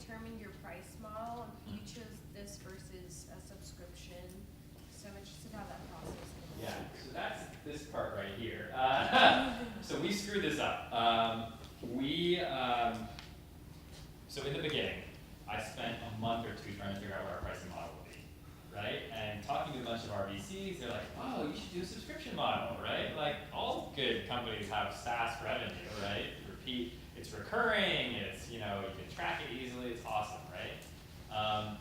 determine your price model? If you chose this versus a subscription, so I'm interested how that process goes. Yeah, so that's this part right here. So we screwed this up. So in the beginning, I spent a month or two trying to figure out what our pricing model would be, right? And talking to a bunch of our VCs, they're like, oh, you should do a subscription model, right? Like all good companies have SaaS revenue, right? Repeat, it's recurring, it's, you know, you can track it easily, it's awesome, right?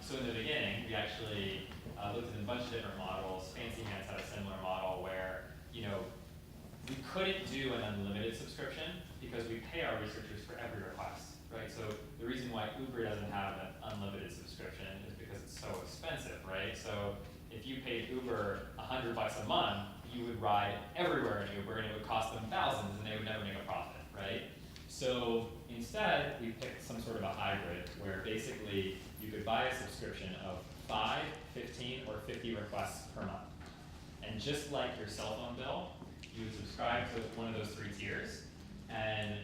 So in the beginning, we actually looked at a bunch of different models. Fancy Hands had a similar model where, you know, we couldn't do an unlimited subscription because we pay our researchers for every request, right? So the reason why Uber doesn't have an unlimited subscription is because it's so expensive, right? So if you paid Uber $100 a month, you would ride everywhere in Uber and it would cost them thousands and they would never make a profit, right? So instead, we picked some sort of a hybrid where basically you could buy a subscription of 5, 15, or 50 requests per month. And just like your cell phone bill, you would subscribe to one of those 3 tiers, and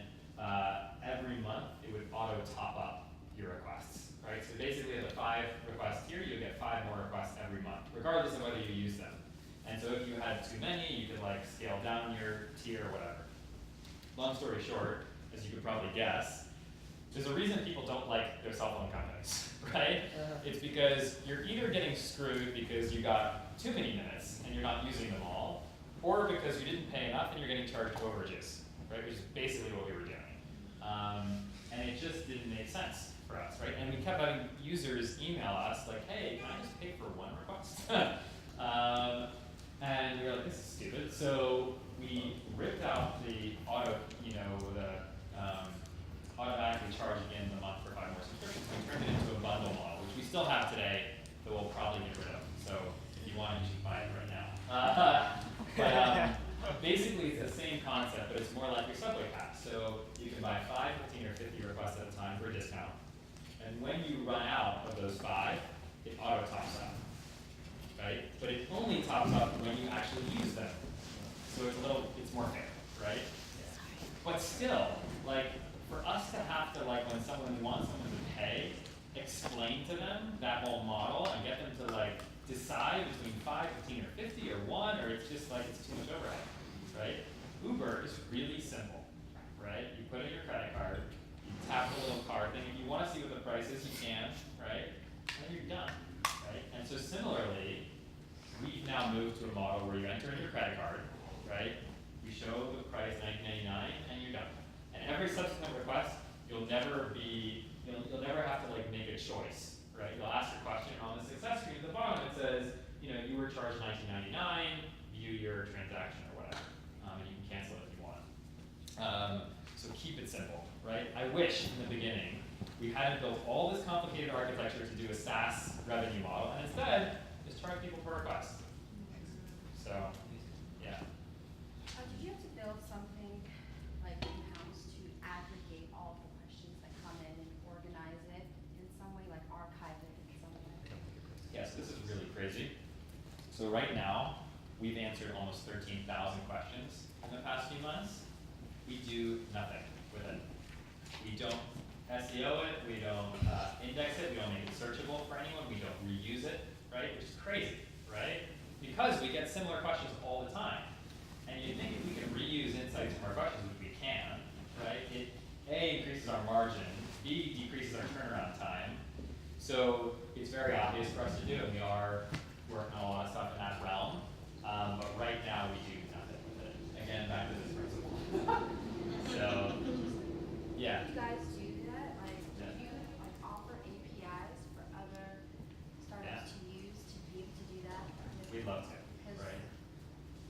every month it would auto top up your requests, right? So basically at the 5 request tier, you get 5 more requests every month, regardless of whether you use them. And so if you had too many, you could like scale down your tier or whatever. Long story short, as you could probably guess, there's a reason people don't like their cell phone companies, right? It's because you're either getting screwed because you got too many minutes and you're not using them all, or because you didn't pay enough and you're getting charged overages, right? Which is basically what we were doing. And it just didn't make sense for us, right? And we kept having users email us like, hey, can I just pay for 1 request? And we were like, this is stupid. So we ripped out the automatically charge again the month for 5 more subscriptions. We turned it into a bundle model, which we still have today, that we'll probably get rid of. So if you want, you should buy it right now. But basically, it's the same concept, but it's more like your subway pass. So you can buy 5, 15, or 50 requests at a time for a discount. And when you run out of those 5, it auto tops up, right? But it only tops up when you actually use them. So it's more fair, right? But still, like, for us to have to, like, when we want someone to pay, explain to them that whole model and get them to, like, decide between 5, 15, or 50, or 1, or it's just like it's too much overhead, right? Uber is really simple, right? You put in your credit card, you tap the little card thing. If you want to see what the price is, you can, right? And you're done, right? And so similarly, we've now moved to a model where you enter in your credit card, right? You show the price $19.99, and you're done. And every subsequent request, you'll never have to like make a choice, right? You'll ask your question on the success screen at the bottom. It says, you know, you were charged $19.99. View your transaction or whatever, and you can cancel it if you want. So keep it simple, right? I wish in the beginning we hadn't built all this complicated architecture to do a SaaS revenue model, and instead just charge people per request. So, yeah. Did you have to build something like in-house to aggregate all the questions that come in and organize it in some way, like archive it in some way? Yes, this is really crazy. So right now, we've answered almost 13,000 questions in the past few months. We do nothing with it. We don't SEO it, we don't index it, we don't make it searchable for anyone, we don't reuse it, right? Which is crazy, right? Because we get similar questions all the time. And you'd think if we can reuse insights from our questions, which we can, right? It A, increases our margin, B, decreases our turnaround time. So it's very obvious for us to do, and we are working on a lot of stuff in that realm. But right now we do nothing with it. Again, back to this principle. So, yeah. Do you guys do that? Like, do you like offer APIs for other startups to use to be able to do that? We'd love to, right?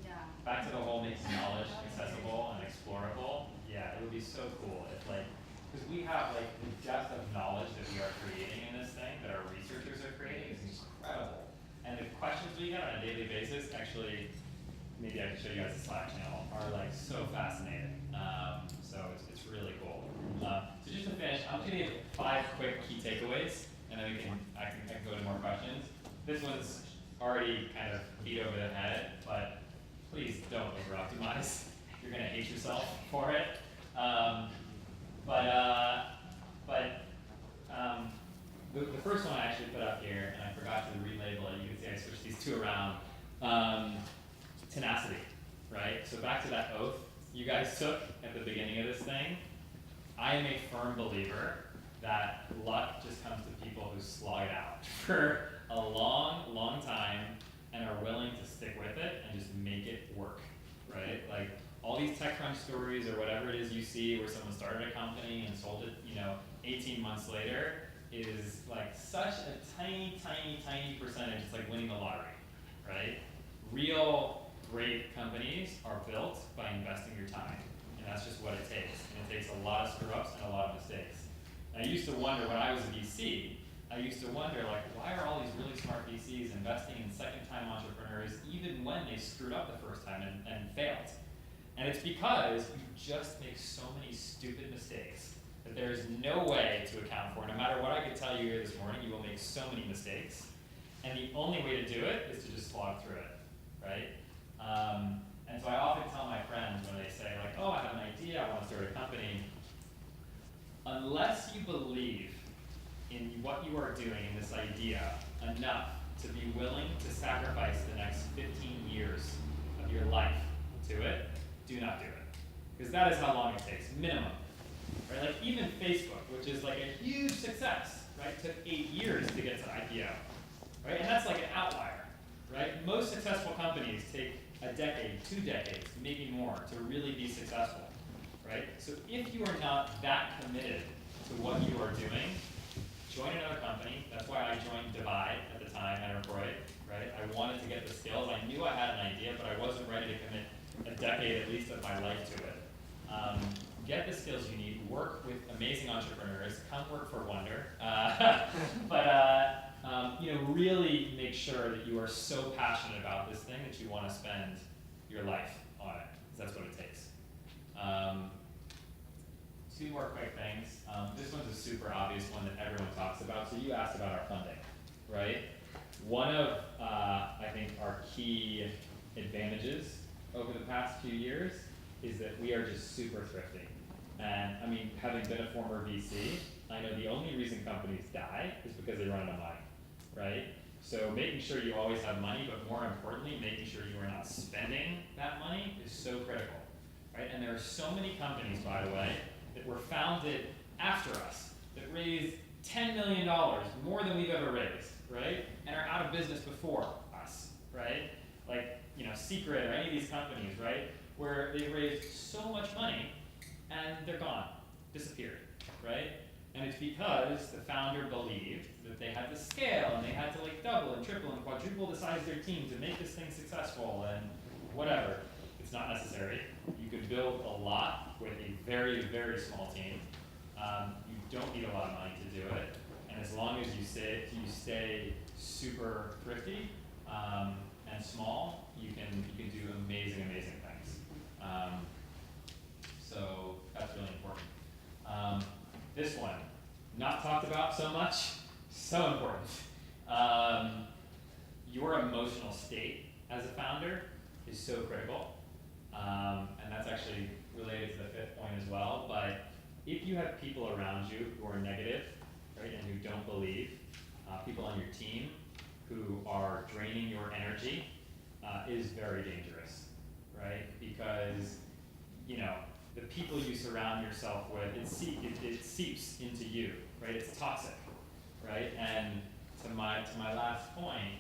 Yeah. Back to the whole making knowledge accessible and explorable. Yeah, it would be so cool if, like, because we have like the depth of knowledge that we are creating in this thing, that our researchers are creating, is incredible. And the questions we get on a daily basis, actually, maybe I can show you guys the Slack channel, are like so fascinating. So it's really cool. So just to finish, I'm going to give 5 quick key takeaways, and then I can go to more questions. This one's already kind of beat over the head, but please don't over-optimize. You're going to hate yourself for it. tenacity, right? So back to that oath you guys took at the beginning of this thing. I am a firm believer that luck just comes to people who slog it out for a long, long time and are willing to stick with it and just make it work, right? Like all these TechCrunch stories or whatever it is you see where someone started a company and sold it, 18 months later is like such a tiny, tiny, tiny percentage. It's like winning the lottery, right? Real great companies are built by investing your time, and that's just what it takes. And it takes a lot of screw-ups and a lot of mistakes. And I used to wonder when I was a VC, why are all these really smart VCs investing in second-time entrepreneurs even when they screwed up the first time and failed? And it's because you just make so many stupid mistakes that there is no way to account for. No matter what I could tell you here this morning, you will make so many mistakes. And the only way to do it is to just slog through it, right? And so I often tell my friends when they say like, oh, I have an idea, I want to start a company. Unless you believe in what you are doing in this idea enough to be willing to sacrifice the next 15 years of your life to it, do not do it. Because that is how long it takes, minimum. Right? Like even Facebook, which is like a huge success, right? Took 8 years to get to IPO. Right? And that's like an outlier. Right? Most successful companies take a decade, 2 decades, maybe more, to really be successful. Right? So if you are not that committed to what you are doing, join another company. That's why I joined Divide at the time, Enterprise, right? I wanted to get the skills. I knew I had an idea, but I wasn't ready to commit a decade at least of my life to it. Get the skills you need, work with amazing entrepreneurs, come work for Wonder, really make sure that you are so passionate about this thing that you want to spend your life on it, because that's what it takes. 2 more quick things. This one's a super obvious one that everyone talks about. So you asked about our funding, right? One of, I think, our key advantages over the past few years is that we are just super thrifty. And I mean, having been a former VC, I know the only reason companies die is because they run out of money, right? So making sure you always have money, but more importantly, making sure you are not spending that money is so critical, right? And there are so many companies, by the way, that were founded after us, that raised $10 million, more than we've ever raised, right? And are out of business before us, right? Like, Secret or any of these companies, right? Where they've raised so much money and they're gone, disappeared, right? And it's because the founder believed that they had to scale and they had to double and triple and quadruple the size of their team to make this thing successful and whatever. It's not necessary. You can build a lot with a very, very small team. You don't need a lot of money to do it. And as long as you stay super thrifty and small, you can do amazing, amazing things. So that's really important. This one, not talked about so much, so important. Your emotional state as a founder is so critical. And that's actually related to the 5th point as well. But if you have people around you who are negative, right, and who don't believe, people on your team who are draining your energy, is very dangerous, right? Because, the people you surround yourself with, it seeps into you, right? It's toxic, right? And to my last point,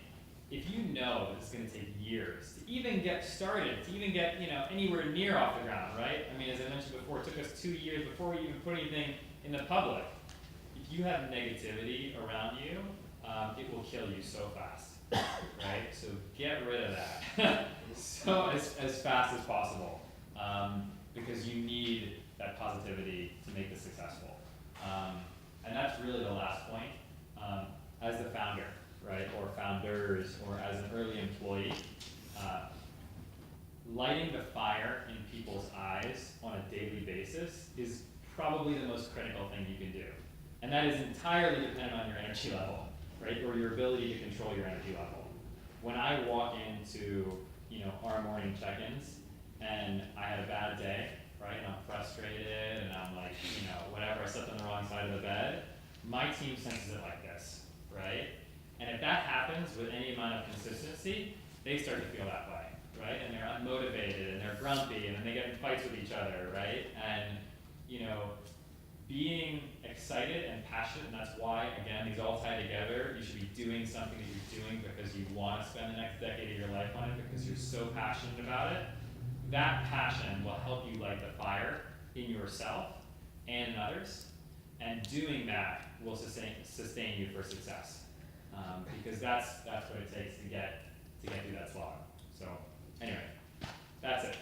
if you know that it's going to take years to even get started, to even get anywhere near off the ground, right? I mean, as I mentioned before, it took us 2 years before we even put anything in the public. If you have negativity around you, it will kill you so fast, right? So get rid of that so as fast as possible, because you need that positivity to make this successful. And that's really the last point. As the founder, right, or founders, or as an early employee, lighting the fire in people's eyes on a daily basis is probably the most critical thing you can do. And that is entirely dependent on your energy level, right, or your ability to control your energy level. When I walk into, our morning check-ins, and I had a bad day, right, and I'm frustrated, and I'm like, whatever, I slept on the wrong side of the bed, my team senses it like this, right? And if that happens with any amount of consistency, they start to feel that way. right? And they're unmotivated and they're grumpy and then they get in fights with each other, right? And, you know, being excited and passionate, and that's why, again, these all tie together. You should be doing something that you're doing because you want to spend the next decade of your life on it, because you're so passionate about it. That passion will help you light the fire in yourself and in others, and doing that will sustain you for success. Because that's what it takes to get through that slog. So anyway, that's it.